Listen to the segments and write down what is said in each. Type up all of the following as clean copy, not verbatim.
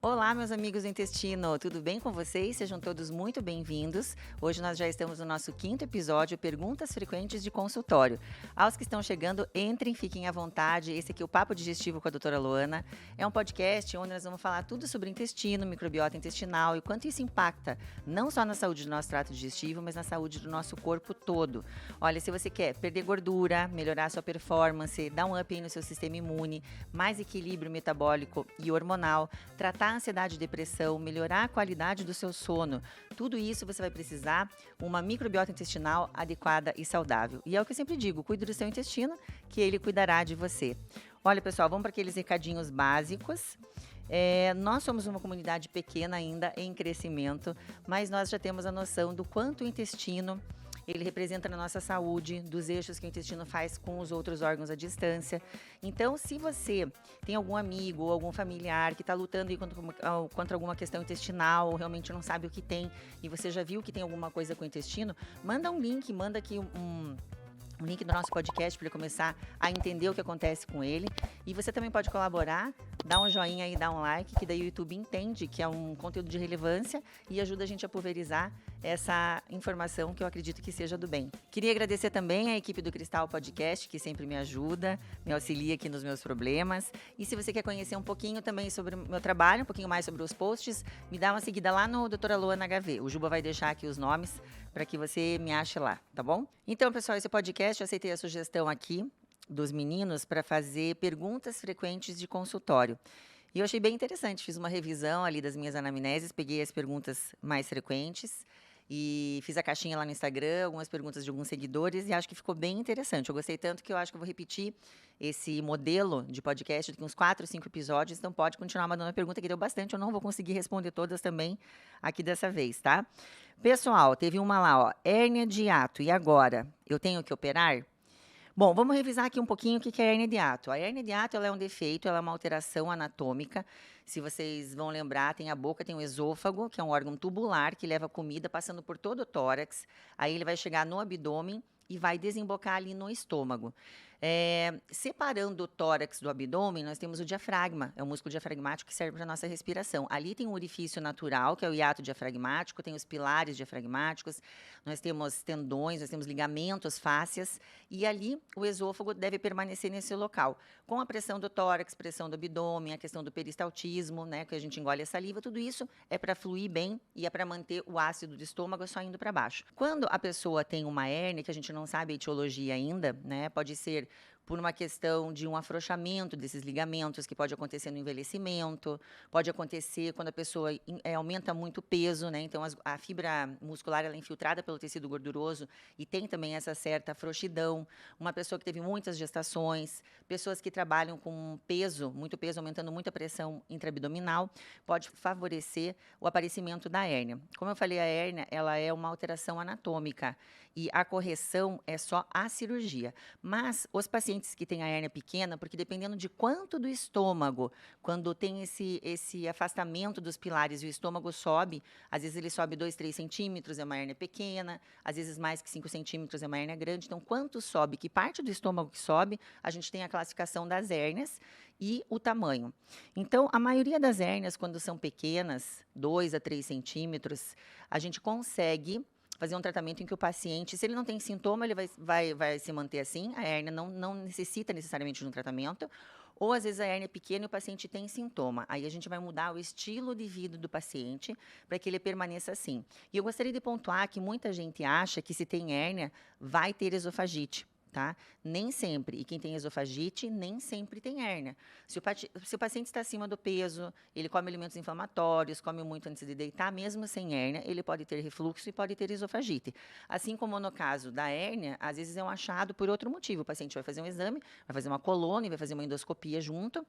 Olá, meus amigos do intestino, tudo bem com vocês? Sejam todos muito bem-vindos. Hoje nós já estamos no nosso 5º episódio, Perguntas Frequentes de Consultório. Aos que estão chegando, entrem, fiquem à vontade. Esse aqui é o Papo Digestivo com a doutora Luana. É um podcast onde nós vamos falar tudo sobre intestino, microbiota intestinal e quanto isso impacta não só na saúde do nosso trato digestivo, mas na saúde do nosso corpo todo. Olha, se você quer perder gordura, melhorar a sua performance, dar um up aí no seu sistema imune, mais equilíbrio metabólico e hormonal, tratar a ansiedade e depressão, melhorar a qualidade do seu sono. Tudo isso você vai precisar uma microbiota intestinal adequada e saudável. E é o que eu sempre digo, cuide do seu intestino, que ele cuidará de você. Olha, pessoal, vamos para aqueles recadinhos básicos. Nós somos uma comunidade pequena ainda, em crescimento, mas nós já temos a noção do quanto o intestino ele representa na nossa saúde, dos eixos que o intestino faz com os outros órgãos à distância. Então, se você tem algum amigo ou algum familiar que está lutando contra alguma questão intestinal, ou realmente não sabe o que tem, e você já viu que tem alguma coisa com o intestino, manda um link, manda aqui um link do nosso podcast para ele começar a entender o que acontece com ele. E você também pode colaborar, dá um joinha e dá um like, que daí o YouTube entende que é um conteúdo de relevância e ajuda a gente a pulverizar essa informação que eu acredito que seja do bem. Queria agradecer também a equipe do Cristal Podcast, que sempre me ajuda, me auxilia aqui nos meus problemas. E se você quer conhecer um pouquinho também sobre o meu trabalho, um pouquinho mais sobre os posts, me dá uma seguida lá no Doutora Luana HV. O Juba vai deixar aqui os nomes para que você me ache lá, tá bom? Então, pessoal, esse podcast, eu aceitei a sugestão aqui dos meninos para fazer perguntas frequentes de consultório. E eu achei bem interessante, fiz uma revisão ali das minhas anamneses, peguei as perguntas mais frequentes e fiz a caixinha lá no Instagram, algumas perguntas de alguns seguidores e acho que ficou bem interessante. Eu gostei tanto que eu acho que eu vou repetir esse modelo de podcast daqui uns 4, 5 episódios, então pode continuar mandando a pergunta que deu bastante, eu não vou conseguir responder todas também aqui dessa vez, tá? Pessoal, teve uma lá, ó, hérnia de hiato, e agora? Eu tenho que operar? Bom, vamos revisar aqui um pouquinho o que é a hérnia de hiato. A hérnia de hiato ela é um defeito, ela é uma alteração anatômica. Se vocês vão lembrar, tem a boca, tem o esôfago, que é um órgão tubular que leva comida passando por todo o tórax. Aí ele vai chegar no abdômen e vai desembocar ali no estômago. Separando o tórax do abdômen, nós temos o diafragma, é o músculo diafragmático que serve para a nossa respiração. Ali tem um orifício natural, que é o hiato diafragmático, tem os pilares diafragmáticos, nós temos tendões, nós temos ligamentos, fáscias, e ali o esôfago deve permanecer nesse local. Com a pressão do tórax, pressão do abdômen, a questão do peristaltismo, né, que a gente engole a saliva, tudo isso é para fluir bem e é para manter o ácido do estômago só indo para baixo. Quando a pessoa tem uma hérnia, que a gente não sabe a etiologia ainda, né, pode ser por uma questão de um afrouxamento desses ligamentos, que pode acontecer no envelhecimento, pode acontecer quando a pessoa aumenta muito o peso, né? Então, a fibra muscular ela é infiltrada pelo tecido gorduroso e tem também essa certa frouxidão. Uma pessoa que teve muitas gestações, pessoas que trabalham com peso, muito peso, aumentando muito a pressão intraabdominal, pode favorecer o aparecimento da hérnia. Como eu falei, a hérnia ela é uma alteração anatômica e a correção é só a cirurgia. Mas os pacientes que têm a hérnia pequena, porque dependendo de quanto do estômago, quando tem esse afastamento dos pilares e o estômago sobe, às vezes ele sobe 2, 3 centímetros, é uma hérnia pequena, às vezes mais que 5 centímetros é uma hérnia grande. Então, quanto sobe, que parte do estômago que sobe, a gente tem a classificação das hérnias e o tamanho. Então, a maioria das hérnias, quando são pequenas, 2 a 3 centímetros, a gente consegue fazer um tratamento em que o paciente, se ele não tem sintoma, ele vai se manter assim, a hérnia não necessita necessariamente de um tratamento, ou às vezes a hérnia é pequena e o paciente tem sintoma. Aí a gente vai mudar o estilo de vida do paciente para que ele permaneça assim. E eu gostaria de pontuar que muita gente acha que se tem hérnia, vai ter esofagite. Tá? Nem sempre. E quem tem esofagite, nem sempre tem hérnia. Se o paciente está acima do peso, ele come alimentos inflamatórios, come muito antes de deitar, mesmo sem hérnia, ele pode ter refluxo e pode ter esofagite. Assim como no caso da hérnia, às vezes é um achado por outro motivo. O paciente vai fazer um exame, vai fazer uma colônia, vai fazer uma endoscopia junto,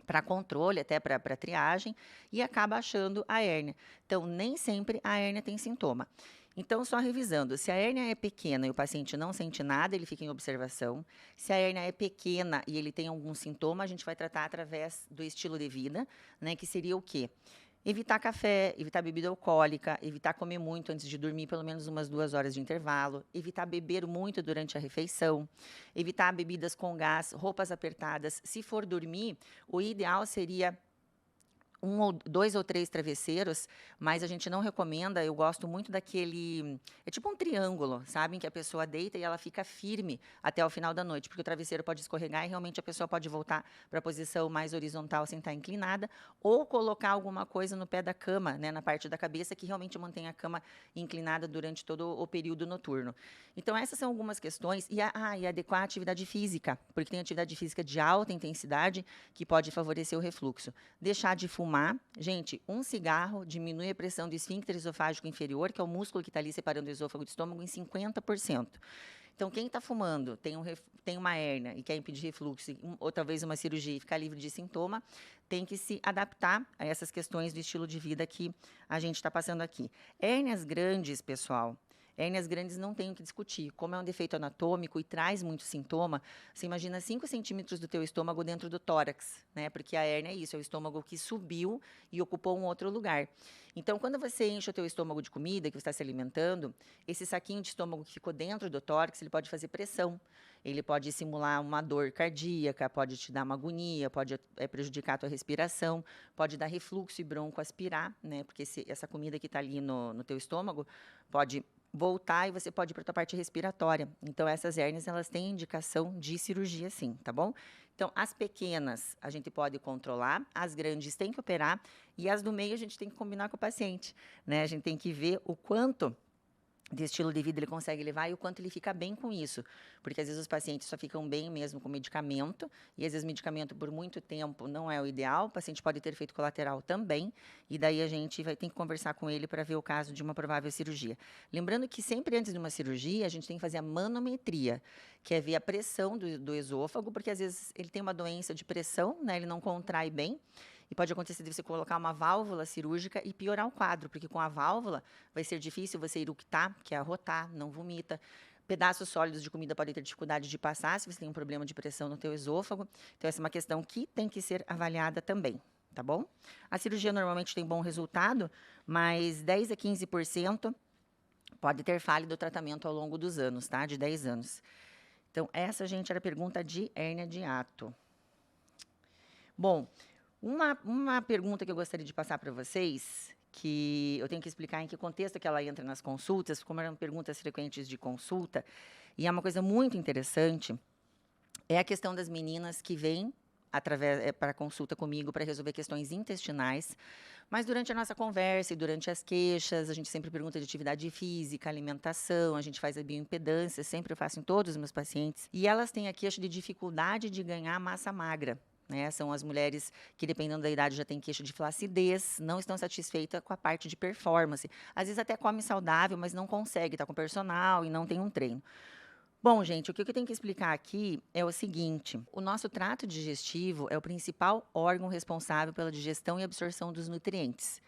para controle, até para triagem, e acaba achando a hérnia. Então, nem sempre a hérnia tem sintoma. Então, só revisando, se a hérnia é pequena e o paciente não sente nada, ele fica em observação. Se a hérnia é pequena e ele tem algum sintoma, a gente vai tratar através do estilo de vida, né, que seria o quê? Evitar café, evitar bebida alcoólica, evitar comer muito antes de dormir, pelo menos umas 2 horas de intervalo, evitar beber muito durante a refeição, evitar bebidas com gás, roupas apertadas. Se for dormir, o ideal seria ou 2 ou 3 travesseiros, mas a gente não recomenda, eu gosto muito daquele é tipo um triângulo, sabe, em que a pessoa deita e ela fica firme até o final da noite, porque o travesseiro pode escorregar e realmente a pessoa pode voltar para a posição mais horizontal sem estar inclinada, ou colocar alguma coisa no pé da cama, né, na parte da cabeça, que realmente mantém a cama inclinada durante todo o período noturno. Então essas são algumas questões, e adequar a atividade física, porque tem atividade física de alta intensidade que pode favorecer o refluxo. Deixar de fumar. Gente, um cigarro diminui a pressão do esfíncter esofágico inferior, que é o músculo que está ali separando o esôfago do estômago, em 50%. Então, quem está fumando, tem uma hérnia e quer impedir refluxo, ou talvez uma cirurgia e ficar livre de sintoma, tem que se adaptar a essas questões do estilo de vida que a gente está passando aqui. Hérnias grandes, pessoal. Hérnias grandes não tem o que discutir. Como é um defeito anatômico e traz muito sintoma, você imagina 5 centímetros do teu estômago dentro do tórax, né? Porque a hérnia é isso, é o estômago que subiu e ocupou um outro lugar. Então, quando você enche o teu estômago de comida, que você está se alimentando, esse saquinho de estômago que ficou dentro do tórax, ele pode fazer pressão. Ele pode simular uma dor cardíaca, pode te dar uma agonia, pode prejudicar a tua respiração, pode dar refluxo e broncoaspirar, né? Porque essa comida que está ali no teu estômago pode voltar e você pode ir para a tua parte respiratória. Então, essas hérnias, elas têm indicação de cirurgia, sim, tá bom? Então, as pequenas a gente pode controlar, as grandes tem que operar e as do meio a gente tem que combinar com o paciente, né? A gente tem que ver o quanto de estilo de vida ele consegue levar e o quanto ele fica bem com isso. Porque às vezes os pacientes só ficam bem mesmo com medicamento, e às vezes medicamento por muito tempo não é o ideal, o paciente pode ter efeito colateral também, e daí a gente vai ter que conversar com ele para ver o caso de uma provável cirurgia. Lembrando que sempre antes de uma cirurgia, a gente tem que fazer a manometria, que é ver a pressão do esôfago, porque às vezes ele tem uma doença de pressão, né, ele não contrai bem, e pode acontecer de você colocar uma válvula cirúrgica e piorar o quadro, porque com a válvula vai ser difícil você eructar, que é arrotar, não vomita. Pedaços sólidos de comida podem ter dificuldade de passar se você tem um problema de pressão no teu esôfago. Então, essa é uma questão que tem que ser avaliada também, tá bom? A cirurgia normalmente tem bom resultado, mas 10 a 15% pode ter falha do tratamento ao longo dos anos, tá? De 10 anos. Então, essa, gente, era a pergunta de hérnia de hiato. Bom, uma pergunta que eu gostaria de passar para vocês, que eu tenho que explicar em que contexto que ela entra nas consultas, como eram perguntas frequentes de consulta, e é uma coisa muito interessante, é a questão das meninas que vêm para a consulta comigo para resolver questões intestinais, mas durante a nossa conversa e durante as queixas, a gente sempre pergunta de atividade física, alimentação, a gente faz a bioimpedância, sempre eu faço em todos os meus pacientes, e elas têm a queixa de dificuldade de ganhar massa magra. Né, são as mulheres que, dependendo da idade, já têm queixa de flacidez, não estão satisfeitas com a parte de performance. Às vezes até come saudável, mas não consegue, está com personal e não tem um treino. Bom, gente, o que eu tenho que explicar aqui é o seguinte: o nosso trato digestivo é o principal órgão responsável pela digestão e absorção dos nutrientes.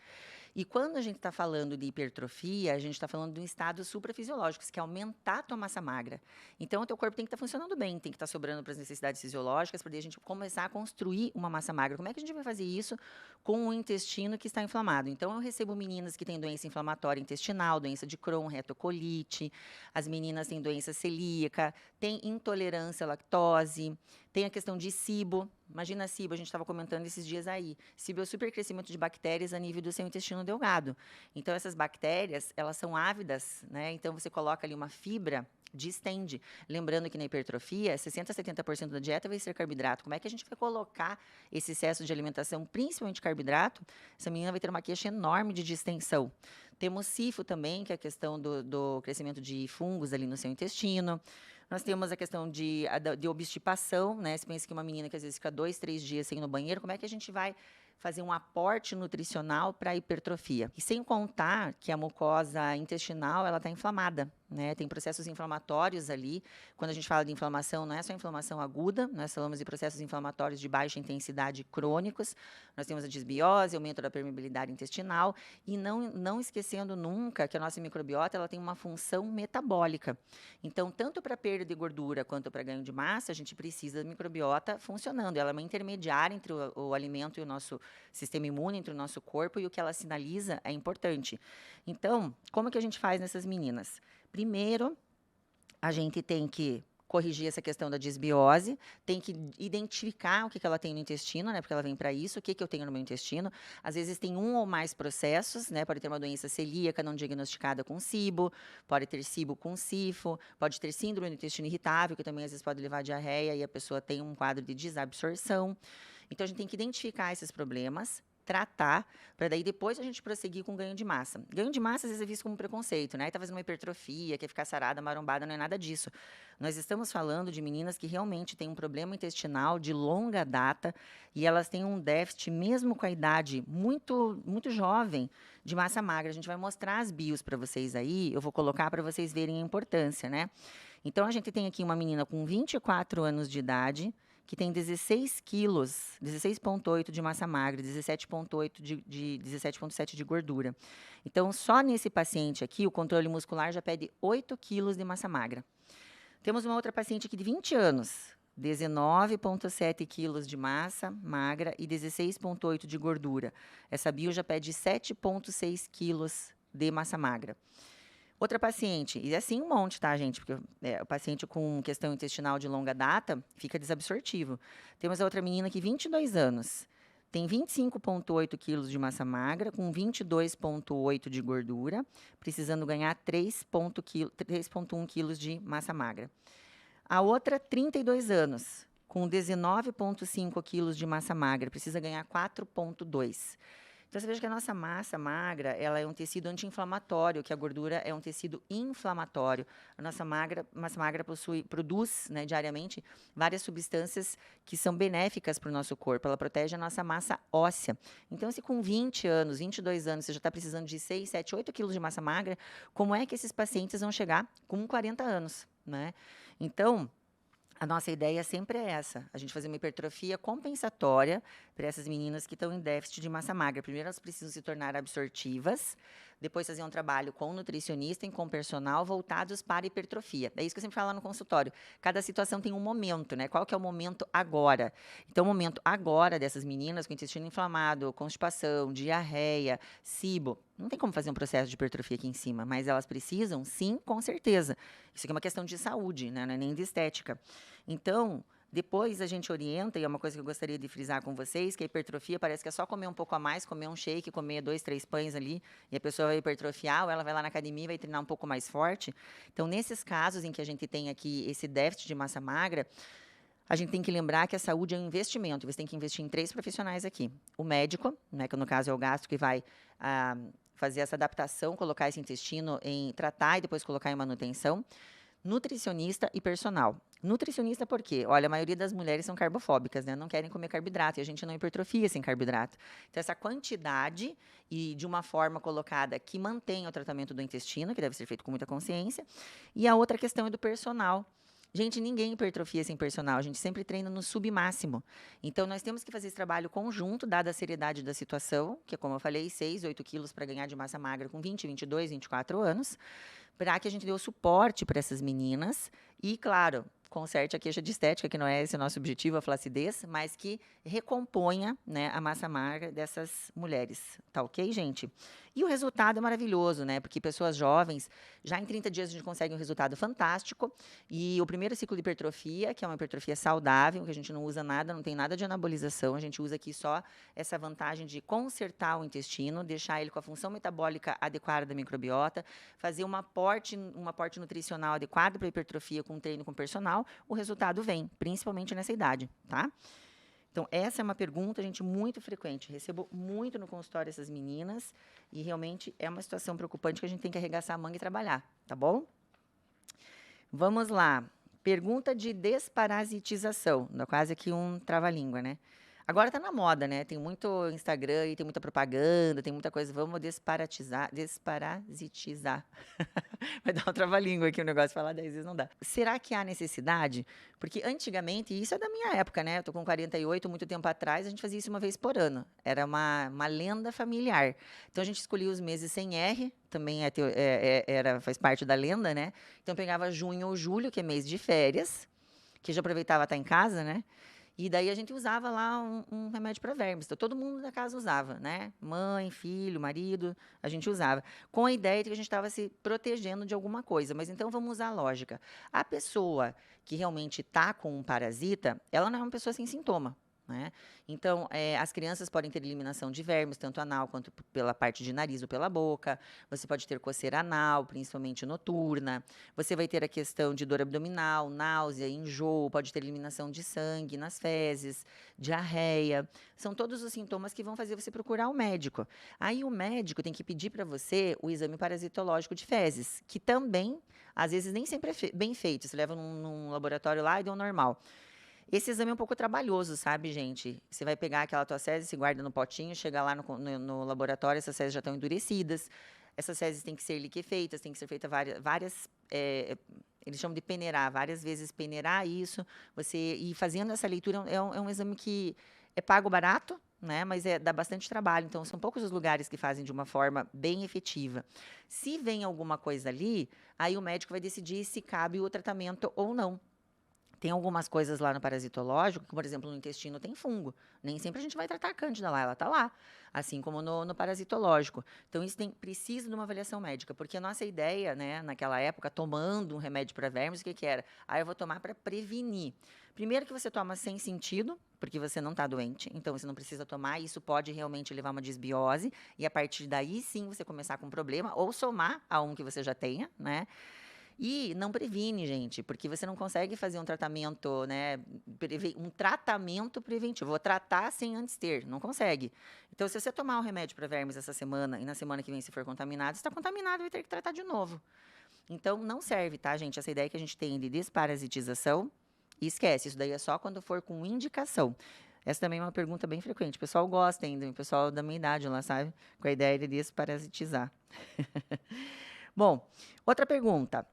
E quando a gente está falando de hipertrofia, a gente está falando de um estado suprafisiológico, que é aumentar a tua massa magra. Então, o teu corpo tem que estar funcionando bem, tem que estar sobrando para as necessidades fisiológicas, para a gente começar a construir uma massa magra. Como é que a gente vai fazer isso com o intestino que está inflamado? Então, eu recebo meninas que têm doença inflamatória intestinal, doença de Crohn, retocolite, as meninas têm doença celíaca, têm intolerância à lactose, tem a questão de SIBO. Imagina SIBO, a gente estava comentando esses dias aí. SIBO é o supercrescimento de bactérias a nível do seu intestino delgado. Então, essas bactérias, elas são ávidas, né? Então, você coloca ali uma fibra, distende. Lembrando que na hipertrofia, 60% a 70% da dieta vai ser carboidrato. Como é que a gente vai colocar esse excesso de alimentação, principalmente carboidrato? Essa menina vai ter uma queixa enorme de distensão. Temos SIFO também, que é a questão do crescimento de fungos ali no seu intestino. Nós temos a questão de obstipação, né? Você pensa que uma menina que às vezes fica 2, 3 dias sem ir no banheiro, como é que a gente vai fazer um aporte nutricional para a hipertrofia? E sem contar que a mucosa intestinal, ela está inflamada, né? Tem processos inflamatórios ali. Quando a gente fala de inflamação, não é só inflamação aguda, nós falamos de processos inflamatórios de baixa intensidade crônicos. Nós temos a disbiose, aumento da permeabilidade intestinal e não esquecendo nunca que a nossa microbiota, ela tem uma função metabólica. Então, tanto para perda de gordura quanto para ganho de massa, a gente precisa da microbiota funcionando. Ela é uma intermediária entre o alimento e o nosso sistema imune, entre o nosso corpo, e o que ela sinaliza é importante. Então, como que a gente faz nessas meninas? Primeiro, a gente tem que corrigir essa questão da disbiose, tem que identificar o que ela tem no intestino, né? Porque ela vem para isso, o que eu tenho no meu intestino. Às vezes tem um ou mais processos, né? Pode ter uma doença celíaca não diagnosticada com SIBO, pode ter SIBO com SIFO, pode ter síndrome do intestino irritável, que também às vezes pode levar a diarreia e a pessoa tem um quadro de desabsorção. Então, a gente tem que identificar esses problemas, tratar, para daí depois a gente prosseguir com ganho de massa. Ganho de massa às vezes é visto como preconceito, né? Tá fazendo uma hipertrofia, quer ficar sarada, marombada, não é nada disso. Nós estamos falando de meninas que realmente têm um problema intestinal de longa data e elas têm um déficit, mesmo com a idade muito, muito jovem, de massa magra. A gente vai mostrar as bios para vocês aí, eu vou colocar para vocês verem a importância, né? Então, a gente tem aqui uma menina com 24 anos de idade, que tem 16 quilos, 16,8 de massa magra, 17,8 de 17,7 de gordura. Então, só nesse paciente aqui, o controle muscular já pede 8 quilos de massa magra. Temos uma outra paciente aqui de 20 anos, 19,7 quilos de massa magra e 16,8 de gordura. Essa bio já pede 7,6 quilos de massa magra. Outra paciente, e assim um monte, tá, gente? Porque o paciente com questão intestinal de longa data fica desabsortivo. Temos a outra menina que 22 anos, tem 25,8 quilos de massa magra, com 22,8 de gordura, precisando ganhar 3,1 quilos de massa magra. A outra, 32 anos, com 19,5 quilos de massa magra, precisa ganhar 4,2. Então, você veja que a nossa massa magra, ela é um tecido anti-inflamatório, que a gordura é um tecido inflamatório. A nossa massa magra produz, né, diariamente várias substâncias que são benéficas para o nosso corpo. Ela protege a nossa massa óssea. Então, se com 20 anos, 22 anos, você já está precisando de 6, 7, 8 quilos de massa magra, como é que esses pacientes vão chegar com 40 anos, né? Então, a nossa ideia sempre é essa, a gente fazer uma hipertrofia compensatória para essas meninas que estão em déficit de massa magra. Primeiro, elas precisam se tornar absortivas, depois fazer um trabalho com nutricionista e com personal voltados para hipertrofia. É isso que eu sempre falo lá no consultório. Cada situação tem um momento, né? Qual que é o momento agora? Então, o momento agora dessas meninas com intestino inflamado, constipação, diarreia, SIBO, não tem como fazer um processo de hipertrofia aqui em cima, mas elas precisam, sim, com certeza. Isso aqui é uma questão de saúde, né? Não é nem de estética. Então, depois a gente orienta, e é uma coisa que eu gostaria de frisar com vocês, que a hipertrofia parece que é só comer um pouco a mais, comer um shake, comer 2, 3 pães ali, e a pessoa vai hipertrofiar, ou ela vai lá na academia e vai treinar um pouco mais forte. Então, nesses casos em que a gente tem aqui esse déficit de massa magra, a gente tem que lembrar que a saúde é um investimento. Você tem que investir em 3 profissionais aqui. O médico, né, que no caso é o gastro, que vai fazer essa adaptação, colocar esse intestino em tratar e depois colocar em manutenção. Nutricionista e personal. Nutricionista por quê? Olha, a maioria das mulheres são carbofóbicas, né? Não querem comer carboidrato, e a gente não hipertrofia sem carboidrato. Então, essa quantidade e de uma forma colocada que mantém o tratamento do intestino, que deve ser feito com muita consciência. E a outra questão é do personal. Gente, ninguém hipertrofia sem personal, a gente sempre treina no submáximo. Então, nós temos que fazer esse trabalho conjunto, dada a seriedade da situação, que é, como eu falei, 6, 8 quilos para ganhar de massa magra com 20, 22, 24 anos, para que a gente dê o suporte para essas meninas e, claro, conserte a queixa de estética, que não é esse o nosso objetivo, a flacidez, mas que recomponha, né, a massa magra dessas mulheres. Tá ok, gente? E o resultado é maravilhoso, né? Porque pessoas jovens, já em 30 dias a gente consegue um resultado fantástico. E o primeiro ciclo de hipertrofia, que é uma hipertrofia saudável, que a gente não usa nada, não tem nada de anabolização, a gente usa aqui só essa vantagem de consertar o intestino, deixar ele com a função metabólica adequada da microbiota, fazer um aporte nutricional adequado para a hipertrofia com treino com personal, o resultado vem, principalmente nessa idade, tá? Então, essa é uma pergunta, gente, muito frequente. Recebo muito no consultório essas meninas e realmente é uma situação preocupante que a gente tem que arregaçar a manga e trabalhar, tá bom? Vamos lá. Pergunta de desparasitização. Dá quase aqui um trava-língua, né? Agora tá na moda, né? Tem muito Instagram e tem muita propaganda, tem muita coisa. Vamos desparasitizar. Vai dar um trava-língua aqui o negócio, falar 10 vezes não dá. Será que há necessidade? Porque antigamente, e isso é da minha época, né? Eu tô com 48, muito tempo atrás, a gente fazia isso uma vez por ano. Era uma lenda familiar. Então, a gente escolhia os meses sem R, também faz parte da lenda, né? Então, pegava junho ou julho, que é mês de férias, que já aproveitava estar em casa, né? E daí a gente usava lá um remédio para vermes. Então, todo mundo da casa usava, né? Mãe, filho, marido, a gente usava. Com a ideia de que a gente estava se protegendo de alguma coisa. Mas então vamos usar a lógica. A pessoa que realmente está com um parasita, ela não é uma pessoa sem sintoma. Né? Então, as crianças podem ter eliminação de vermes, tanto anal quanto pela parte de nariz ou pela boca. Você pode ter coceira anal, principalmente noturna. Você vai ter a questão de dor abdominal, náusea, enjoo, pode ter eliminação de sangue nas fezes, diarreia. São todos os sintomas que vão fazer você procurar o médico. Aí o médico tem que pedir para você o exame parasitológico de fezes, que também, às vezes, nem sempre é bem feito. Você leva num laboratório lá e deu normal. Esse exame é um pouco trabalhoso, sabe, gente? Você vai pegar aquela tua fezes, se guarda no potinho, chega lá no laboratório, essas fezes já estão endurecidas. Essas fezes têm que ser liquefeitas, tem que ser feitas várias eles chamam de peneirar, várias vezes peneirar isso. Você ir fazendo essa leitura é um exame que é pago barato, né? Mas dá bastante trabalho. Então, são poucos os lugares que fazem de uma forma bem efetiva. Se vem alguma coisa ali, aí o médico vai decidir se cabe o tratamento ou não. Tem algumas coisas lá no parasitológico, que, por exemplo, no intestino tem fungo. Nem sempre a gente vai tratar a cândida lá, ela está lá. Assim como no parasitológico. Então, isso precisa de uma avaliação médica. Porque a nossa ideia, né, naquela época, tomando um remédio para vermes, o que era? Eu vou tomar para prevenir. Primeiro que você toma sem sentido, porque você não está doente. Então, você não precisa tomar. Isso pode realmente levar a uma desbiose. E, a partir daí, sim, você começar com um problema. Ou somar a um que você já tenha, né? E não previne, gente, porque você não consegue fazer um tratamento, né, um tratamento preventivo. Vou tratar sem antes ter, não consegue. Então, se você tomar um remédio para vermes essa semana e na semana que vem se for contaminado, está contaminado, vai ter que tratar de novo. Então, não serve, tá, gente? Essa ideia que a gente tem de desparasitização, esquece. Isso daí é só quando for com indicação. Essa também é uma pergunta bem frequente. O pessoal gosta ainda, o pessoal da minha idade lá, sabe? Com a ideia de desparasitizar. Bom, outra pergunta.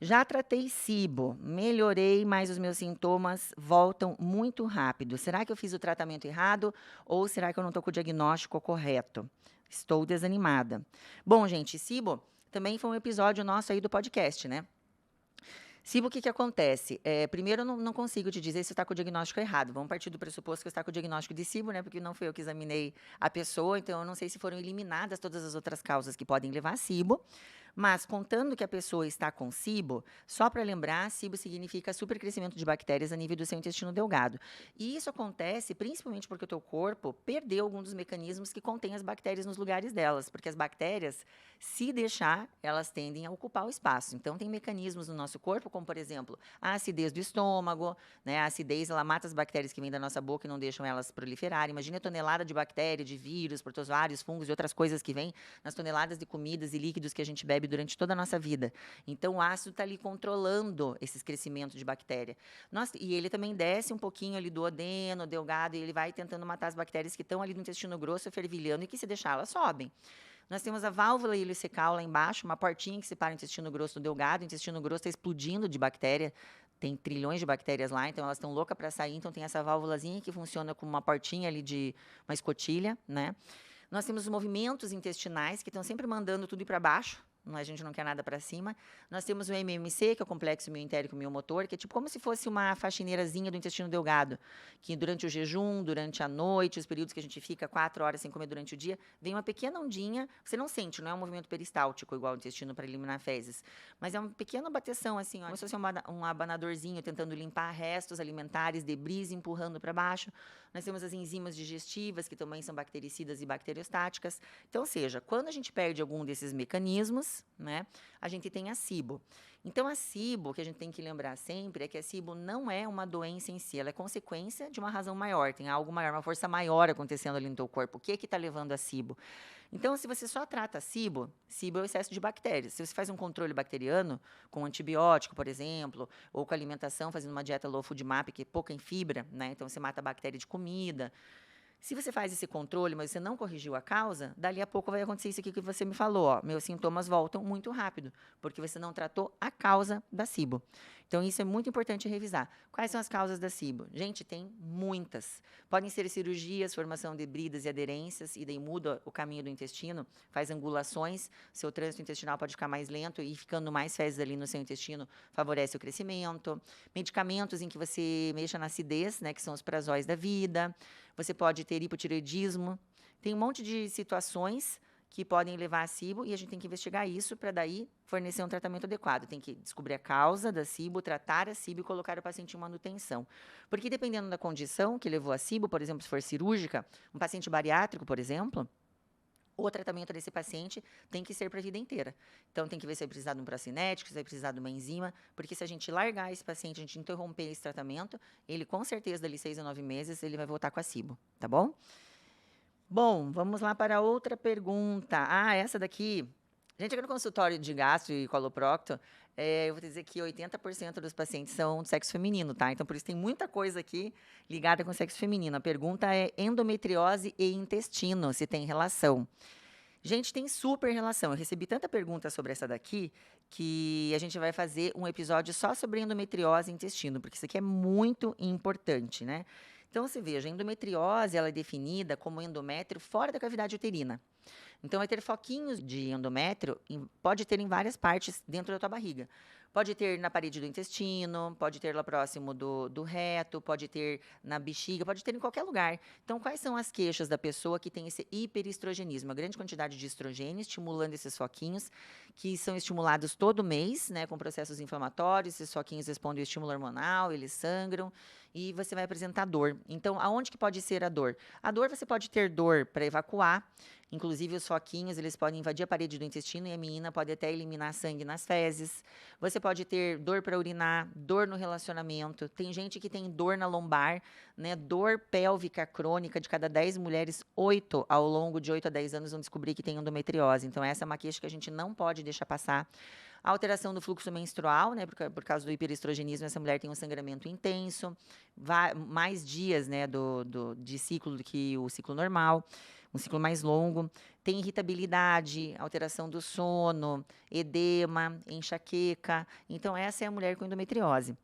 Já tratei SIBO, melhorei, mas os meus sintomas voltam muito rápido. Será que eu fiz o tratamento errado ou será que eu não estou com o diagnóstico correto? Estou desanimada. Bom, gente, SIBO também foi um episódio nosso aí do podcast, né? SIBO, o que acontece? Primeiro, eu não consigo te dizer se está com o diagnóstico errado. Vamos partir do pressuposto que está com o diagnóstico de SIBO, né? Porque não foi eu que examinei a pessoa, então eu não sei se foram eliminadas todas as outras causas que podem levar a SIBO. Mas, contando que a pessoa está com SIBO, só para lembrar, SIBO significa supercrescimento de bactérias a nível do seu intestino delgado. E isso acontece principalmente porque o teu corpo perdeu algum dos mecanismos que contém as bactérias nos lugares delas. Porque as bactérias, se deixar, elas tendem a ocupar o espaço. Então, tem mecanismos no nosso corpo, como, por exemplo, a acidez do estômago, né? A acidez, ela mata as bactérias que vêm da nossa boca e não deixam elas proliferarem. Imagina a tonelada de bactéria, de vírus, protozoários, fungos e outras coisas que vêm nas toneladas de comidas e líquidos que a gente bebe durante toda a nossa vida. Então, o ácido está ali controlando esses crescimentos de bactéria. E ele também desce um pouquinho ali do odeno, delgado, e ele vai tentando matar as bactérias que estão ali no intestino grosso, fervilhando, e que se deixar, elas sobem. Nós temos a válvula ileocecal lá embaixo, uma portinha que separa o intestino grosso do delgado. O intestino grosso está explodindo de bactéria. Tem trilhões de bactérias lá, então elas estão loucas para sair. Então, tem essa válvulazinha que funciona como uma portinha ali de uma escotilha, né? Nós temos os movimentos intestinais, que estão sempre mandando tudo ir para baixo. A gente não quer nada para cima. Nós temos o MMC, que é o complexo mioentérico miomotor, que é tipo como se fosse uma faxineirazinha do intestino delgado, que durante o jejum, durante a noite, os períodos que a gente fica 4 horas sem comer durante o dia, vem uma pequena ondinha, você não sente, não é um movimento peristáltico igual o intestino para eliminar fezes, mas é uma pequena bateção assim, ó, como se fosse um abanadorzinho tentando limpar restos alimentares, debris, empurrando para baixo. Nós temos as enzimas digestivas, que também são bactericidas e bacteriostáticas. Então, ou seja, quando a gente perde algum desses mecanismos, né, a gente tem a SIBO. Então, a SIBO, o que a gente tem que lembrar sempre é que a SIBO não é uma doença em si, ela é consequência de uma razão maior, tem algo maior, uma força maior acontecendo ali no teu corpo. O que está levando a SIBO? Então, se você só trata a SIBO, SIBO é o excesso de bactérias. Se você faz um controle bacteriano, com antibiótico, por exemplo, ou com alimentação, fazendo uma dieta low food map, que é pouca em fibra, né? Então, você mata a bactéria de comida. Se você faz esse controle, mas você não corrigiu a causa, dali a pouco vai acontecer isso aqui que você me falou, ó, meus sintomas voltam muito rápido, porque você não tratou a causa da SIBO. Então, isso é muito importante revisar. Quais são as causas da SIBO? Gente, tem muitas. Podem ser cirurgias, formação de bridas e aderências, e daí muda o caminho do intestino, faz angulações, seu trânsito intestinal pode ficar mais lento e ficando mais fezes ali no seu intestino favorece o crescimento. Medicamentos em que você mexa na acidez, né, que são os prazóis da vida. Você pode ter hipotireoidismo. Tem um monte de situações que podem levar a SIBO e a gente tem que investigar isso para daí fornecer um tratamento adequado. Tem que descobrir a causa da SIBO, tratar a SIBO e colocar o paciente em manutenção. Porque dependendo da condição que levou a SIBO, por exemplo, se for cirúrgica, um paciente bariátrico, por exemplo, o tratamento desse paciente tem que ser para a vida inteira. Então, tem que ver se vai precisar de um procinético, se vai precisar de uma enzima, porque se a gente largar esse paciente, a gente interromper esse tratamento, ele com certeza, dali 6 a 9 meses, ele vai voltar com a SIBO, tá bom? Bom, vamos lá para outra pergunta. Ah, essa daqui. Gente, aqui no consultório de gastro e coloprocto, eu vou dizer que 80% dos pacientes são de sexo feminino, tá? Então, por isso tem muita coisa aqui ligada com sexo feminino. A pergunta é endometriose e intestino, se tem relação. Gente, tem super relação. Eu recebi tanta pergunta sobre essa daqui que a gente vai fazer um episódio só sobre endometriose e intestino, porque isso aqui é muito importante, né? Então, você veja, a endometriose ela é definida como endométrio fora da cavidade uterina. Então, vai ter foquinhos de endométrio, pode ter em várias partes dentro da tua barriga. Pode ter na parede do intestino, pode ter lá próximo do reto, pode ter na bexiga, pode ter em qualquer lugar. Então, quais são as queixas da pessoa que tem esse hiperestrogenismo? A grande quantidade de estrogênio estimulando esses foquinhos, que são estimulados todo mês, né, com processos inflamatórios. Esses foquinhos respondem ao estímulo hormonal, eles sangram e você vai apresentar dor. Então, aonde que pode ser a dor? A dor, você pode ter dor para evacuar. Inclusive, os foquinhos, eles podem invadir a parede do intestino e a menina pode até eliminar sangue nas fezes. Você pode ter dor para urinar, dor no relacionamento. Tem gente que tem dor na lombar, né? Dor pélvica crônica. De cada 10 mulheres, 8 ao longo de 8 a 10 anos vão descobrir que tem endometriose. Então, essa é uma queixa que a gente não pode deixar passar. A alteração do fluxo menstrual, né? Por causa do hiperestrogenismo, essa mulher tem um sangramento intenso, mais dias, né, de ciclo do que o ciclo normal, um ciclo mais longo. Tem irritabilidade, alteração do sono, edema, enxaqueca. Então, essa é a mulher com endometriose.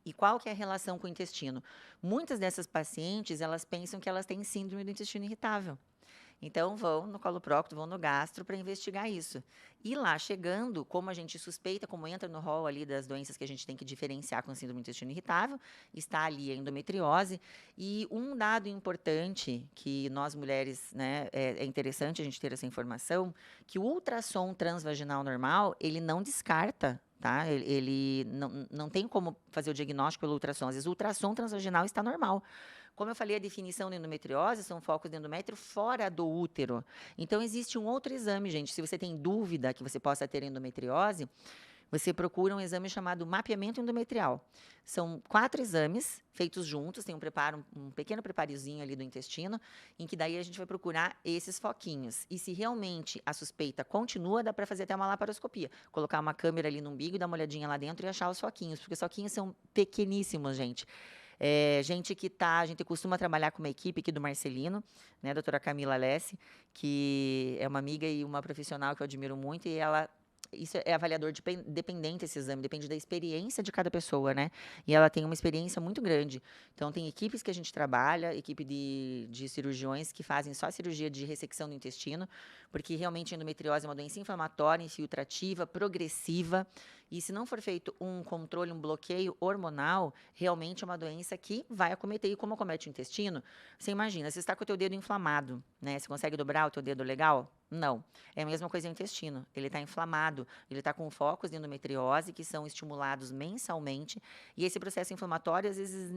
E qual que é a relação com o intestino? Muitas dessas pacientes, elas pensam que elas têm síndrome do intestino irritável. Então, vão no coloprocto, vão no gastro para investigar isso. E lá chegando, como a gente suspeita, como entra no rol ali das doenças que a gente tem que diferenciar com síndrome do intestino irritável, está ali a endometriose. E um dado importante que nós mulheres, né, é interessante a gente ter essa informação, que o ultrassom transvaginal normal, ele não descarta. Tá? Ele não tem como fazer o diagnóstico pelo ultrassom. Às vezes o ultrassom transvaginal está normal. Como eu falei, a definição da endometriose são focos de endométrio fora do útero. Então, existe um outro exame, gente. Se você tem dúvida que você possa ter endometriose, você procura um exame chamado mapeamento endometrial. São 4 exames feitos juntos, tem um pequeno preparozinho ali do intestino, em que daí a gente vai procurar esses foquinhos. E se realmente a suspeita continua, dá para fazer até uma laparoscopia. Colocar uma câmera ali no umbigo, dar uma olhadinha lá dentro e achar os foquinhos, porque os foquinhos são pequeníssimos, gente. A gente costuma trabalhar com uma equipe aqui do Marcelino, né, a doutora Camila Alessi, que é uma amiga e uma profissional que eu admiro muito, e isso é avaliador dependente esse exame, depende da experiência de cada pessoa, né? E ela tem uma experiência muito grande. Então, tem equipes que a gente trabalha, equipe de cirurgiões que fazem só cirurgia de ressecção do intestino, porque realmente a endometriose é uma doença inflamatória, infiltrativa, progressiva, e se não for feito um controle, um bloqueio hormonal, realmente é uma doença que vai acometer. E como acomete o intestino, você imagina, você está com o teu dedo inflamado, né? Você consegue dobrar o teu dedo legal? Não. É a mesma coisa no intestino. Ele está inflamado, ele está com focos de endometriose que são estimulados mensalmente. E esse processo inflamatório, às vezes,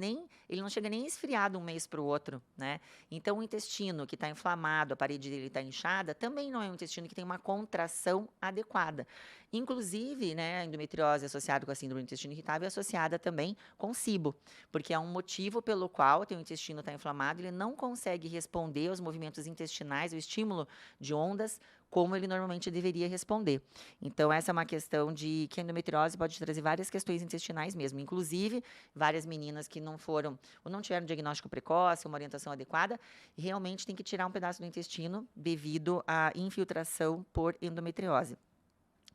ele não chega nem a esfriar de um mês para o outro, né? Então, o intestino que está inflamado, a parede dele está inchada, também não é um intestino que tem uma contração adequada. Inclusive, né, a endometriose associada com a síndrome do intestino irritável é associada também com SIBO, porque é um motivo pelo qual o teu intestino está inflamado, ele não consegue responder aos movimentos intestinais, o estímulo de ondas respondas como ele normalmente deveria responder. Então, essa é uma questão de que a endometriose pode trazer várias questões intestinais mesmo, inclusive várias meninas que não foram ou não tiveram diagnóstico precoce, uma orientação adequada, realmente tem que tirar um pedaço do intestino devido à infiltração por endometriose.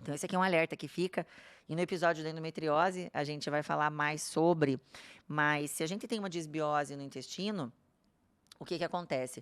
Então, esse aqui é um alerta que fica. E no episódio da endometriose, a gente vai falar mais sobre. Mas se a gente tem uma disbiose no intestino, o que acontece?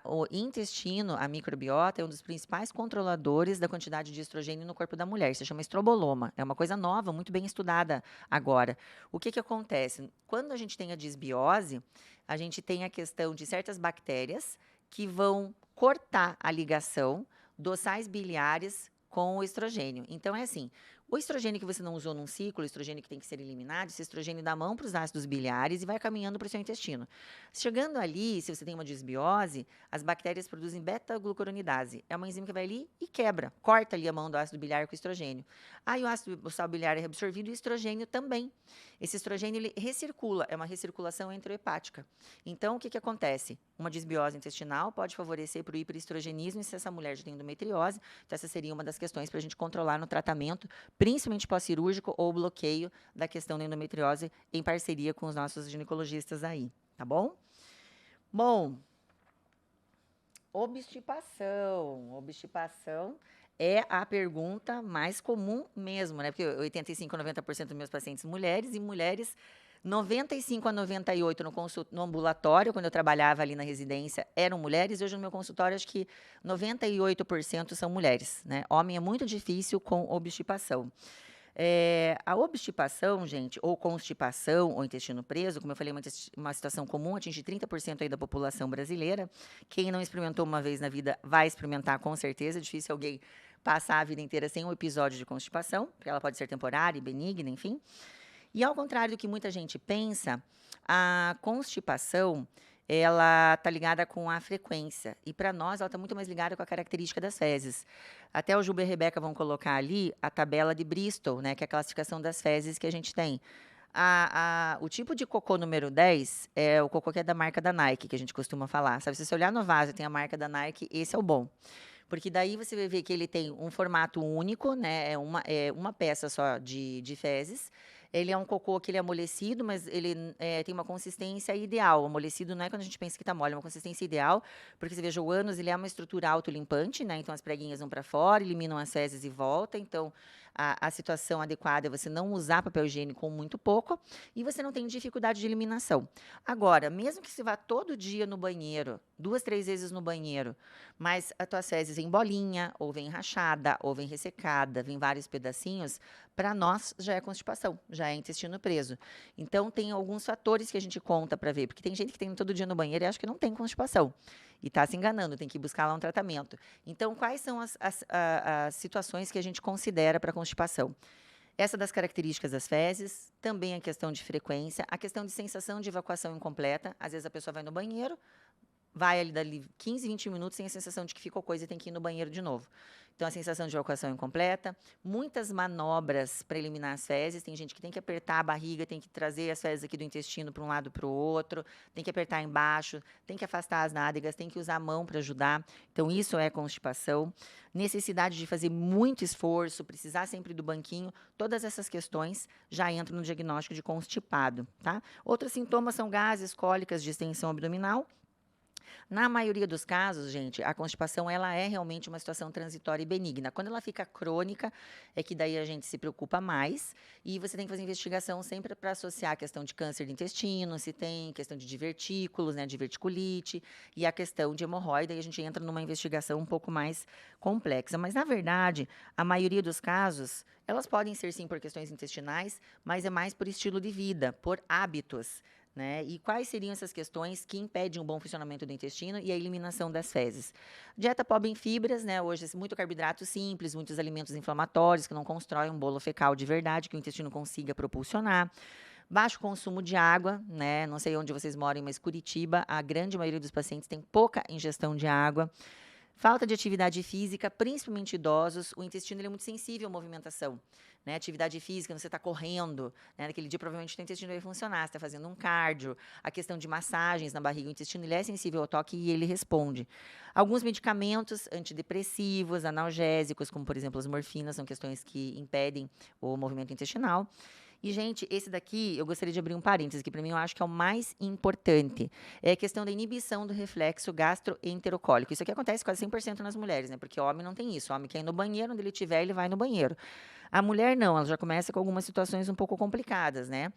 O intestino, a microbiota, é um dos principais controladores da quantidade de estrogênio no corpo da mulher. Isso se chama estroboloma. É uma coisa nova, muito bem estudada agora. O que acontece? Quando a gente tem a disbiose, a gente tem a questão de certas bactérias que vão cortar a ligação dos sais biliares com o estrogênio. Então, é assim, o estrogênio que você não usou num ciclo, o estrogênio que tem que ser eliminado, esse estrogênio dá mão para os ácidos biliares e vai caminhando para o seu intestino. Chegando ali, se você tem uma disbiose, as bactérias produzem beta-glucuronidase. É uma enzima que vai ali e quebra, corta ali a mão do ácido biliar com o estrogênio. Aí o sal biliar é reabsorvido e o estrogênio também. Esse estrogênio ele recircula, é uma recirculação enterohepática. Então, o que acontece? Uma disbiose intestinal pode favorecer para o hiperestrogenismo e se essa mulher já tem endometriose, então essa seria uma das questões para a gente controlar no tratamento, principalmente pós-cirúrgico ou bloqueio da questão da endometriose em parceria com os nossos ginecologistas aí, tá bom? Bom, obstipação. Obstipação é a pergunta mais comum mesmo, né? Porque 85 a 90% dos meus pacientes mulheres e mulheres 95 a 98 no ambulatório, quando eu trabalhava ali na residência, eram mulheres. Hoje no meu consultório, acho que 98% são mulheres, né? Homem é muito difícil com obstipação. A obstipação, gente, ou constipação, ou intestino preso, como eu falei, uma situação comum, atinge 30% aí da população brasileira. Quem não experimentou uma vez na vida vai experimentar com certeza. É difícil alguém passar a vida inteira sem um episódio de constipação, porque ela pode ser temporária, benigna, enfim. E ao contrário do que muita gente pensa, a constipação, ela está ligada com a frequência. E para nós, ela está muito mais ligada com a característica das fezes. Até o Juba e a Rebeca vão colocar ali a tabela de Bristol, né, que é a classificação das fezes que a gente tem. O tipo de cocô número 10 é o cocô que é da marca da Nike, que a gente costuma falar. Sabe, se você olhar no vaso e tem a marca da Nike, esse é o bom. Porque daí você vai ver que ele tem um formato único, né? É uma peça só de fezes. Ele é um cocô que ele é amolecido, mas ele tem uma consistência ideal. Amolecido não é quando a gente pensa que está mole, é uma consistência ideal, porque você veja, o ânus ele é uma estrutura autolimpante, né? Então as preguinhas vão para fora, eliminam as fezes e volta. Então a situação adequada é você não usar papel higiênico com muito pouco e você não tem dificuldade de eliminação. Agora, mesmo que você vá todo dia no banheiro, 2, 3 vezes no banheiro, mas as tuas fezes vem bolinha, ou vem rachada, ou vem ressecada, vem vários pedacinhos, para nós já é constipação, já é intestino preso. Então, tem alguns fatores que a gente conta para ver, porque tem gente que tem todo dia no banheiro e acha que não tem constipação. E está se enganando, tem que buscar lá um tratamento. Então, quais são as situações que a gente considera para constipação? Essa das características das fezes, também a questão de frequência, a questão de sensação de evacuação incompleta. Às vezes a pessoa vai no banheiro, vai ali dali 15, 20 minutos sem a sensação de que ficou coisa e tem que ir no banheiro de novo. Então, a sensação de evacuação incompleta, muitas manobras para eliminar as fezes. Tem gente que tem que apertar a barriga, tem que trazer as fezes aqui do intestino para um lado para o outro, tem que apertar embaixo, tem que afastar as nádegas, tem que usar a mão para ajudar. Então, isso é constipação. Necessidade de fazer muito esforço, precisar sempre do banquinho, todas essas questões já entram no diagnóstico de constipado, tá? Outros sintomas são gases, cólicas, distensão abdominal. Na maioria dos casos, gente, a constipação ela é realmente uma situação transitória e benigna. Quando ela fica crônica, é que daí a gente se preocupa mais e você tem que fazer investigação sempre para associar a questão de câncer de intestino, se tem questão de divertículos, né, diverticulite e a questão de hemorroida, e a gente entra numa investigação um pouco mais complexa. Mas, na verdade, a maioria dos casos, elas podem ser sim por questões intestinais, mas é mais por estilo de vida, por hábitos. Né? E quais seriam essas questões que impedem o bom funcionamento do intestino e a eliminação das fezes? Dieta pobre em fibras, né? Hoje, muito carboidrato simples, muitos alimentos inflamatórios que não constroem um bolo fecal de verdade que o intestino consiga propulsionar. Baixo consumo de água, né? Não sei onde vocês moram, mas Curitiba, a grande maioria dos pacientes tem pouca ingestão de água. Falta de atividade física, principalmente idosos, o intestino ele é muito sensível à movimentação. Né? Atividade física, você está correndo, né? Naquele dia provavelmente o teu intestino vai funcionar, você está fazendo um cardio, a questão de massagens na barriga, o intestino ele é sensível ao toque e ele responde. Alguns medicamentos antidepressivos, analgésicos, como por exemplo as morfinas, são questões que impedem o movimento intestinal. E, gente, esse daqui, eu gostaria de abrir um parênteses, que para mim eu acho que é o mais importante. É a questão da inibição do reflexo gastroenterocólico. Isso aqui acontece quase 100% nas mulheres, né? Porque o homem não tem isso. O homem quer ir no banheiro, onde ele estiver, ele vai no banheiro. A mulher não, ela já começa com algumas situações um pouco complicadas, né?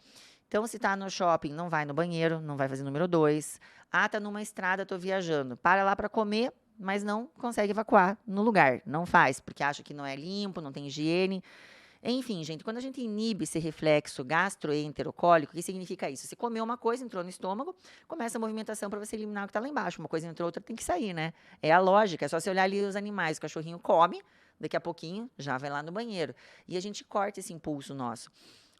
Então, se tá no shopping, não vai no banheiro, não vai fazer número 2. Ah, tá numa estrada, tô viajando. Para lá para comer, mas não consegue evacuar no lugar. Não faz, porque acha que não é limpo, não tem higiene. Enfim, gente, quando a gente inibe esse reflexo gastroenterocólico, o que significa isso? Você comeu uma coisa, entrou no estômago, começa a movimentação para você eliminar o que está lá embaixo. Uma coisa entrou, outra tem que sair, né? É a lógica, é só você olhar ali os animais. O cachorrinho come, daqui a pouquinho já vai lá no banheiro. E a gente corta esse impulso nosso.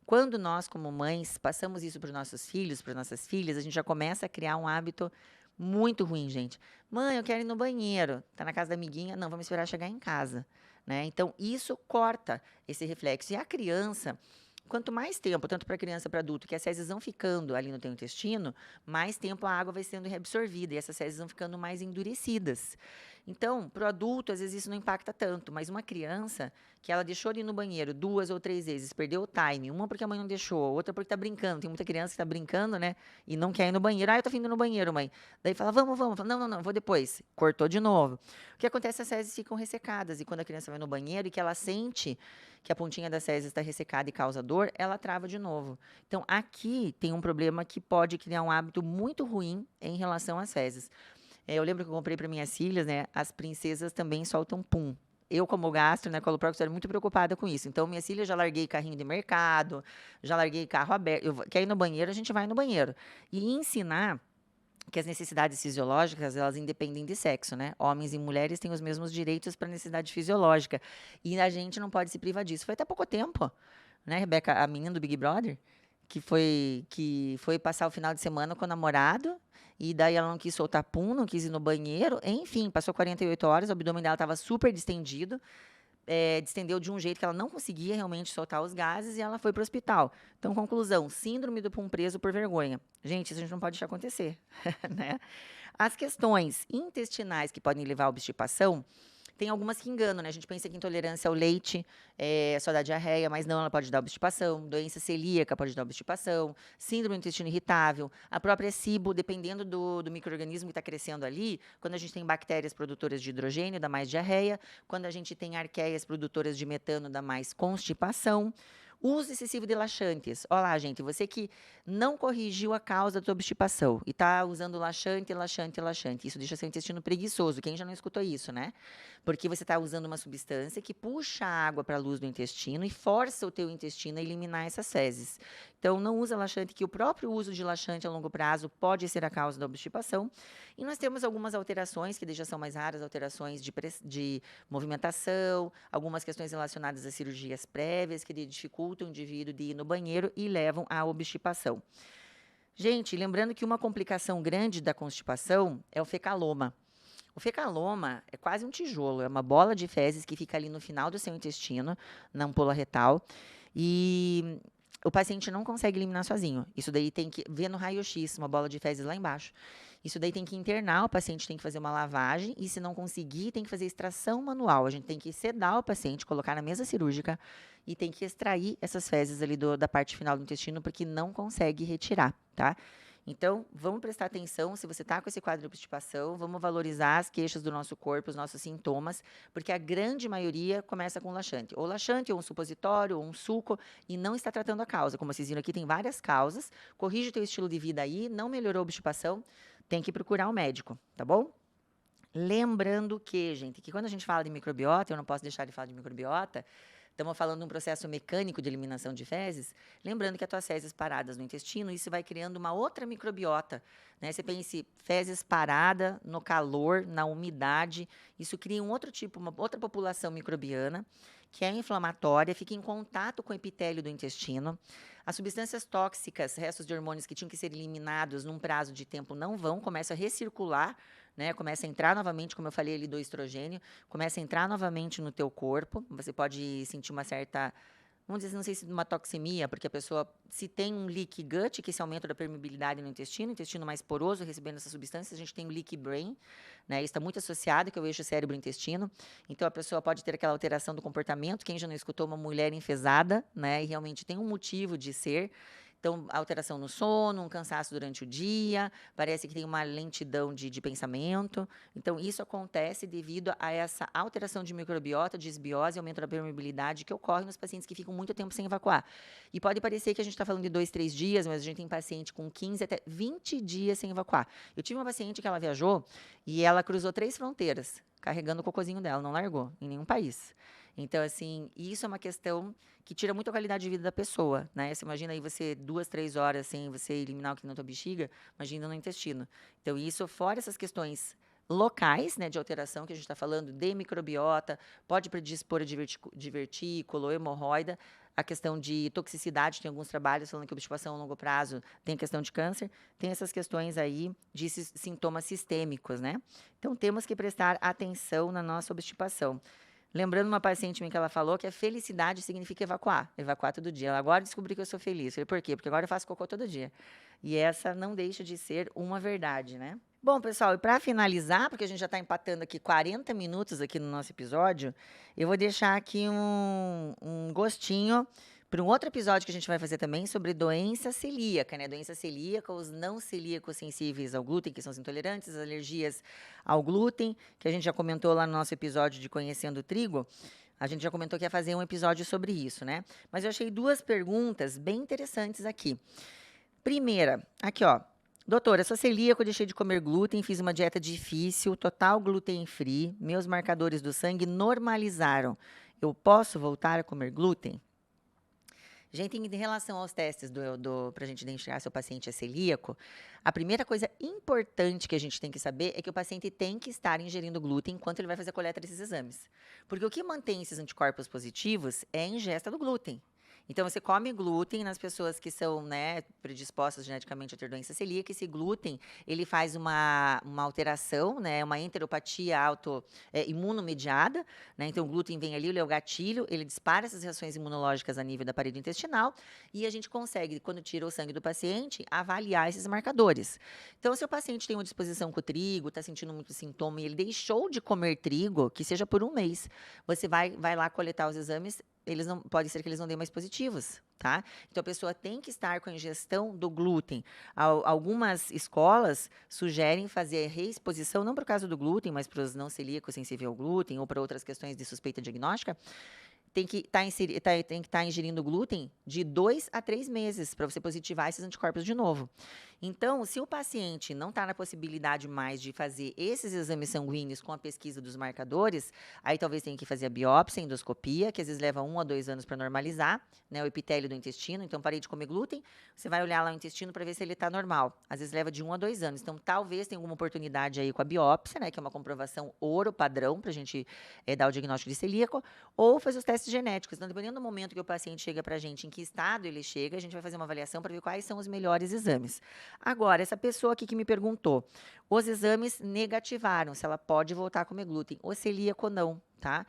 Quando nós, como mães, passamos isso para os nossos filhos, para nossas filhas, a gente já começa a criar um hábito muito ruim, gente. Mãe, eu quero ir no banheiro. Tá na casa da amiguinha? Não, vamos esperar chegar em casa. Né? Então, isso corta esse reflexo. E a criança, quanto mais tempo, tanto para criança para adulto, que as fezes vão ficando ali no teu intestino, mais tempo a água vai sendo reabsorvida e essas fezes vão ficando mais endurecidas. Então, para o adulto, às vezes isso não impacta tanto, mas uma criança que ela deixou de ir no banheiro 2 ou 3 vezes, perdeu o time, uma porque a mãe não deixou, outra porque está brincando. Tem muita criança que está brincando, né? E não quer ir no banheiro. Ah, eu tô indo no banheiro, mãe. Daí fala, vamos. Fala, não, vou depois. Cortou de novo. O que acontece? As fezes ficam ressecadas. E quando a criança vai no banheiro e que ela sente que a pontinha das fezes está ressecada e causa dor, ela trava de novo. Então, aqui tem um problema que pode criar um hábito muito ruim em relação às fezes. Eu lembro que eu comprei para minhas filhas, né? As princesas também soltam pum. Eu, como gastro, né, coloprocto, era muito preocupada com isso. Então, minhas filhas já larguei carrinho de mercado, já larguei carro aberto. Quer ir no banheiro, a gente vai no banheiro. E ensinar que as necessidades fisiológicas, elas independem de sexo, né? Homens e mulheres têm os mesmos direitos para necessidade fisiológica. E a gente não pode se privar disso. Foi até pouco tempo, né, Rebeca, a menina do Big Brother, que foi passar o final de semana com o namorado, e daí ela não quis soltar pum, não quis ir no banheiro, enfim, passou 48 horas, o abdômen dela estava super distendido, distendeu de um jeito que ela não conseguia realmente soltar os gases e ela foi para o hospital. Então, conclusão, síndrome do pum preso por vergonha. Gente, isso a gente não pode deixar acontecer, né? As questões intestinais que podem levar à obstipação, tem algumas que enganam, né? A gente pensa que intolerância ao leite só dá diarreia, mas não, ela pode dar obstipação. Doença celíaca pode dar obstipação. Síndrome do intestino irritável. A própria SIBO, dependendo do micro-organismo que está crescendo ali, quando a gente tem bactérias produtoras de hidrogênio, dá mais diarreia. Quando a gente tem arqueias produtoras de metano, dá mais constipação. Uso excessivo de laxantes. Olha lá, gente, você que não corrigiu a causa da tua obstipação e está usando laxante. Isso deixa seu intestino preguiçoso. Quem já não escutou isso, né? Porque você está usando uma substância que puxa a água para a luz do intestino e força o teu intestino a eliminar essas fezes. Então, não usa laxante, que o próprio uso de laxante a longo prazo pode ser a causa da obstipação. E nós temos algumas alterações, que já são mais raras, alterações de movimentação, algumas questões relacionadas a cirurgias prévias, que dificultam o indivíduo de ir no banheiro e levam à obstipação. Gente, lembrando que uma complicação grande da constipação é o fecaloma. O fecaloma é quase um tijolo, é uma bola de fezes que fica ali no final do seu intestino, na ampola retal, e o paciente não consegue eliminar sozinho. Isso daí tem que ver no raio-x, uma bola de fezes lá embaixo. Isso daí tem que internar, o paciente tem que fazer uma lavagem, e se não conseguir, tem que fazer extração manual. A gente tem que sedar o paciente, colocar na mesa cirúrgica, e tem que extrair essas fezes ali da parte final do intestino, porque não consegue retirar, tá? Então, vamos prestar atenção se você está com esse quadro de obstipação, vamos valorizar as queixas do nosso corpo, os nossos sintomas, porque a grande maioria começa com laxante. Ou laxante, ou um supositório, ou um suco, e não está tratando a causa. Como vocês viram aqui, tem várias causas. Corrige o teu estilo de vida aí, não melhorou a obstipação, tem que procurar um médico, tá bom? Lembrando que, gente, que quando a gente fala de microbiota, eu não posso deixar de falar de microbiota, estamos falando de um processo mecânico de eliminação de fezes, lembrando que as tuas fezes paradas no intestino, isso vai criando uma outra microbiota, né? Você pense fezes parada no calor, na umidade, isso cria um outro tipo, uma outra população microbiana, que é inflamatória, fica em contato com o epitélio do intestino. As substâncias tóxicas, restos de hormônios que tinham que ser eliminados num prazo de tempo não vão, começam a recircular, né? Começa a entrar novamente, como eu falei ali do estrogênio, começa a entrar novamente no teu corpo. Você pode sentir uma certa, vamos dizer, não sei se uma toxemia, porque a pessoa, se tem um leaky gut, que é esse aumento da permeabilidade no intestino mais poroso, recebendo essas substâncias, a gente tem o leaky brain, né? Isso está muito associado, que é o eixo cérebro-intestino. Então, a pessoa pode ter aquela alteração do comportamento. Quem já não escutou uma mulher enfesada, né? E realmente tem um motivo de ser. Então, alteração no sono, um cansaço durante o dia, parece que tem uma lentidão de pensamento. Então, isso acontece devido a essa alteração de microbiota, desbiose e aumento da permeabilidade que ocorre nos pacientes que ficam muito tempo sem evacuar. E pode parecer que a gente está falando de 2, 3 dias, mas a gente tem paciente com 15 até 20 dias sem evacuar. Eu tive uma paciente que ela viajou e ela cruzou 3 fronteiras, carregando o cocôzinho dela, não largou em nenhum país. Então, assim, isso é uma questão que tira muito a qualidade de vida da pessoa, né? Você imagina aí você 2, 3 horas sem você eliminar o que na tua bexiga, imagina no intestino. Então, isso, fora essas questões locais, né, de alteração que a gente está falando, de microbiota, pode predispor a divertículo, hemorroida, a questão de toxicidade, tem alguns trabalhos falando que obstipação a longo prazo tem a questão de câncer, tem essas questões aí de sintomas sistêmicos, né? Então, temos que prestar atenção na nossa obstipação. Lembrando uma paciente minha que ela falou que a felicidade significa evacuar todo dia. Ela agora descobri que eu sou feliz. Eu falei, por quê? Porque agora eu faço cocô todo dia. E essa não deixa de ser uma verdade, né? Bom, pessoal, e para finalizar, porque a gente já está empatando aqui 40 minutos aqui no nosso episódio, eu vou deixar aqui um gostinho para um outro episódio que a gente vai fazer também sobre doença celíaca, né? Doença celíaca, os não celíacos sensíveis ao glúten, que são os intolerantes, as alergias ao glúten, que a gente já comentou lá no nosso episódio de Conhecendo o Trigo. A gente já comentou que ia fazer um episódio sobre isso, né? Mas eu achei 2 perguntas bem interessantes aqui. Primeira, aqui ó. Doutora, sou celíaco, deixei de comer glúten, fiz uma dieta difícil, total gluten free, meus marcadores do sangue normalizaram. Eu posso voltar a comer glúten? Gente, em relação aos testes para a gente identificar se o paciente é celíaco, a primeira coisa importante que a gente tem que saber é que o paciente tem que estar ingerindo glúten enquanto ele vai fazer a coleta desses exames. Porque o que mantém esses anticorpos positivos é a ingesta do glúten. Então, você come glúten nas pessoas que são, né, predispostas geneticamente a ter doença celíaca. Esse glúten, ele faz uma alteração, né, uma enteropatia imunomediada, né? Então, o glúten vem ali, ele é o gatilho, ele dispara essas reações imunológicas a nível da parede intestinal e a gente consegue, quando tira o sangue do paciente, avaliar esses marcadores. Então, se o paciente tem uma disposição com o trigo, está sentindo muito sintoma e ele deixou de comer trigo, que seja por um mês, você vai lá coletar os exames, pode ser que eles não deem mais positivos, tá? Então, a pessoa tem que estar com a ingestão do glúten. Algumas escolas sugerem fazer reexposição, não por causa do glúten, mas para os não celíacos sensíveis ao glúten ou para outras questões de suspeita diagnóstica, tem que estar ingerindo glúten de 2 a 3 meses para você positivar esses anticorpos de novo. Então, se o paciente não está na possibilidade mais de fazer esses exames sanguíneos com a pesquisa dos marcadores, aí talvez tenha que fazer a biópsia, a endoscopia, que às vezes leva 1 a 2 anos para normalizar, né, o epitélio do intestino. Então, parei de comer glúten, você vai olhar lá o intestino para ver se ele está normal. Às vezes leva de 1 a 2 anos. Então, talvez tenha alguma oportunidade aí com a biópsia, né, que é uma comprovação ouro padrão para a gente dar o diagnóstico de celíaco, ou fazer os testes genéticos. Então, dependendo do momento que o paciente chega para a gente, em que estado ele chega, a gente vai fazer uma avaliação para ver quais são os melhores exames. Agora, essa pessoa aqui que me perguntou, os exames negativaram se ela pode voltar a comer glúten, o celíaco não, tá?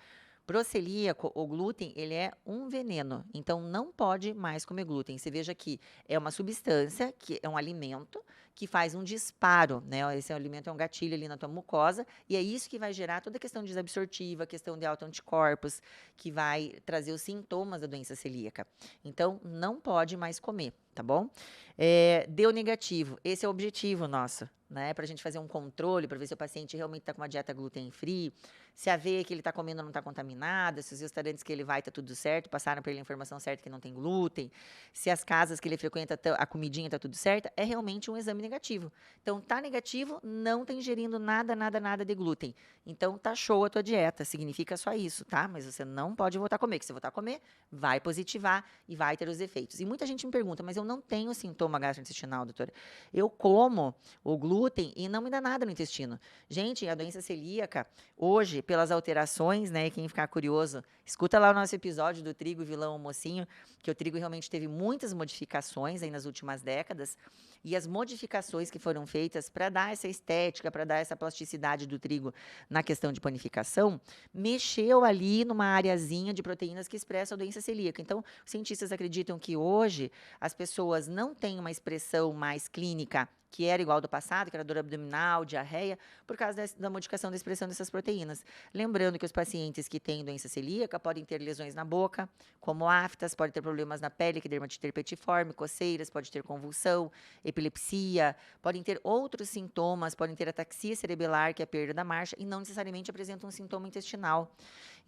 Pro celíaco, o glúten, ele é um veneno, então não pode mais comer glúten. Você veja que é uma substância, que é um alimento, que faz um disparo, né? Esse alimento é um gatilho ali na tua mucosa, e é isso que vai gerar toda a questão desabsortiva, a questão de autoanticorpos, que vai trazer os sintomas da doença celíaca. Então, não pode mais comer, tá bom? Deu negativo, esse é o objetivo nosso, né? Para a gente fazer um controle, para ver se o paciente realmente está com uma dieta gluten free, se a aveia que ele está comendo não está contaminada, se os restaurantes que ele vai está tudo certo, passaram para ele a informação certa que não tem glúten, se as casas que ele frequenta, a comidinha está tudo certo, é realmente um exame negativo. Então, tá negativo, não está ingerindo nada de glúten. Então, tá show a tua dieta, significa só isso, tá? Mas você não pode voltar a comer, que se voltar a comer, vai positivar e vai ter os efeitos. E muita gente me pergunta, mas eu não tenho sintoma gastrointestinal, doutora. Eu como o glúten e não me dá nada no intestino. Gente, a doença celíaca, hoje, pelas alterações, né? Quem ficar curioso, escuta lá o nosso episódio do trigo, vilão, mocinho, que o trigo realmente teve muitas modificações aí nas últimas décadas. E as modificações modificações que foram feitas para dar essa estética, para dar essa plasticidade do trigo na questão de panificação, mexeu ali numa areazinha de proteínas que expressam a doença celíaca. Então, os cientistas acreditam que hoje as pessoas não têm uma expressão mais clínica que era igual ao do passado, que era dor abdominal, diarreia, por causa da modificação da expressão dessas proteínas. Lembrando que os pacientes que têm doença celíaca podem ter lesões na boca, como aftas, podem ter problemas na pele, que é dermatite herpetiforme, coceiras, pode ter convulsão, epilepsia, podem ter outros sintomas, podem ter ataxia cerebelar, que é a perda da marcha, e não necessariamente apresentam um sintoma intestinal.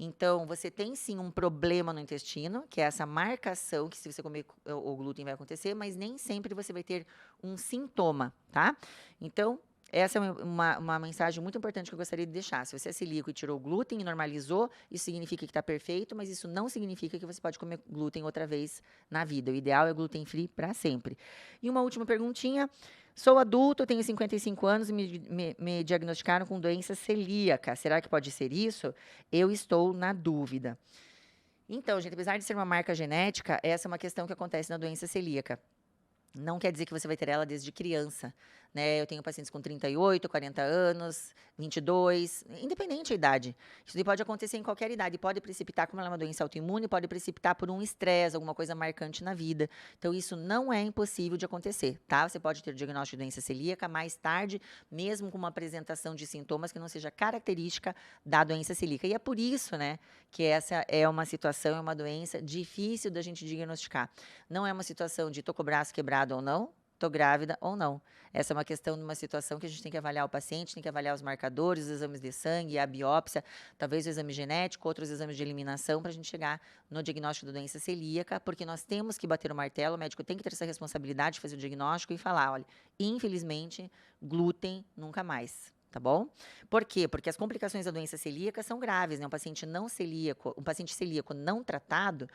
Então, você tem sim um problema no intestino, que é essa marcação, que se você comer o glúten vai acontecer, mas nem sempre você vai ter um sintoma, tá? Então, essa é uma mensagem muito importante que eu gostaria de deixar. Se você é celíaco e tirou o glúten e normalizou, isso significa que está perfeito, mas isso não significa que você pode comer glúten outra vez na vida. O ideal é glúten free para sempre. E uma última perguntinha. Sou adulto, tenho 55 anos e me diagnosticaram com doença celíaca. Será que pode ser isso? Eu estou na dúvida. Então, gente, apesar de ser uma marca genética, essa é uma questão que acontece na doença celíaca. Não quer dizer que você vai ter ela desde criança, né? Eu tenho pacientes com 38, 40 anos, 22, independente da idade. Isso pode acontecer em qualquer idade. Pode precipitar, como ela é uma doença autoimune, pode precipitar por um estresse, alguma coisa marcante na vida. Então, isso não é impossível de acontecer, tá? Você pode ter o diagnóstico de doença celíaca mais tarde, mesmo com uma apresentação de sintomas que não seja característica da doença celíaca. E é por isso, né, que essa é uma situação, é uma doença difícil da gente diagnosticar. Não é uma situação de tô com o braço quebrado ou não, tô grávida ou não. Essa é uma questão de uma situação que a gente tem que avaliar o paciente, tem que avaliar os marcadores, os exames de sangue, a biópsia, talvez o exame genético, outros exames de eliminação, para a gente chegar no diagnóstico da doença celíaca, porque nós temos que bater o martelo, o médico tem que ter essa responsabilidade de fazer o diagnóstico e falar, olha, infelizmente, glúten nunca mais. Tá bom? Por quê? Porque as complicações da doença celíaca são graves, né? Um paciente celíaco não tratado,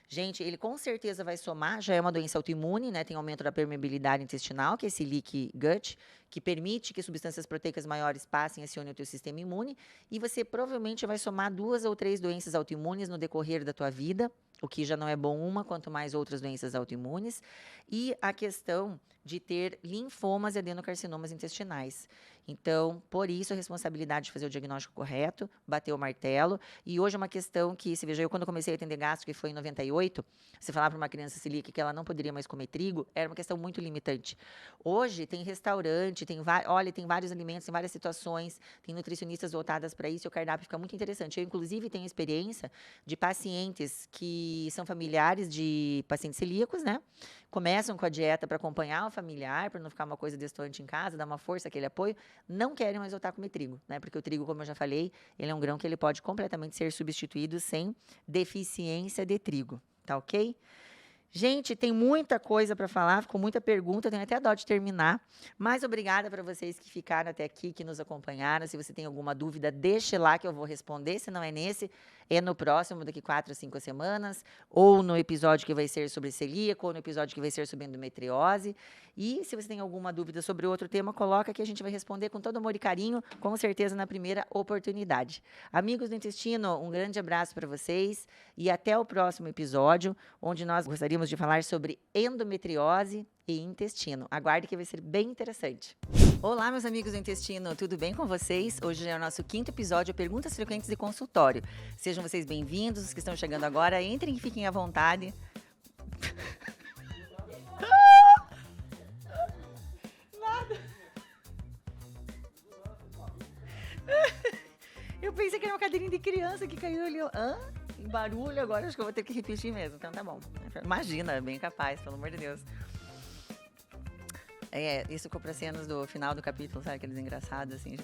gente, ele com certeza vai somar, já é uma doença autoimune, né? Tem aumento da permeabilidade intestinal, que é esse leaky gut, que permite que substâncias proteicas maiores passem e acionem o teu sistema imune, e você provavelmente vai somar 2 ou 3 doenças autoimunes no decorrer da tua vida, o que já não é bom uma, quanto mais outras doenças autoimunes, e a questão de ter linfomas e adenocarcinomas intestinais. Então, por isso, a responsabilidade de fazer o diagnóstico correto, bater o martelo. E hoje é uma questão que, se veja, eu quando comecei a atender gastro, que foi em 98, você falar para uma criança celíaca que ela não poderia mais comer trigo, era uma questão muito limitante. Hoje, tem restaurante, tem vários alimentos, tem várias situações, tem nutricionistas voltadas para isso, e o cardápio fica muito interessante. Eu, inclusive, tenho experiência de pacientes que são familiares de pacientes celíacos, né? Começam com a dieta para acompanhar o familiar, para não ficar uma coisa destoante em casa, dar uma força, aquele apoio, não querem mais voltar a comer trigo, né? Porque o trigo, como eu já falei, ele é um grão que ele pode completamente ser substituído sem deficiência de trigo, tá ok? Gente, tem muita coisa para falar, ficou muita pergunta, tenho até dó de terminar, mas obrigada para vocês que ficaram até aqui, que nos acompanharam. Se você tem alguma dúvida, deixe lá que eu vou responder. Se não é nesse, é no próximo, daqui 4 ou 5 semanas, ou no episódio que vai ser sobre celíaco, ou no episódio que vai ser sobre endometriose. E se você tem alguma dúvida sobre outro tema, coloca que a gente vai responder com todo amor e carinho, com certeza na primeira oportunidade. Amigos do intestino, um grande abraço para vocês e até o próximo episódio, onde nós gostaríamos de falar sobre endometriose e intestino. Aguarde que vai ser bem interessante. Olá, meus amigos do intestino, tudo bem com vocês? Hoje é o nosso 5º episódio, Perguntas Frequentes de Consultório. Sejam vocês bem-vindos, os que estão chegando agora, entrem e fiquem à vontade. Nada. Eu pensei que era uma cadeirinha de criança que caiu ali. Hã? Em barulho, agora acho que eu vou ter que repetir mesmo. Então tá bom. Imagina, bem capaz, pelo amor de Deus. Isso ficou pra cenas do final do capítulo, sabe? Aqueles engraçados, assim.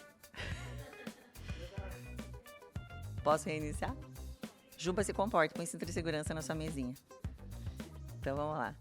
Posso reiniciar? Juba, se comporte, põe cinto de segurança na sua mesinha. Então vamos lá.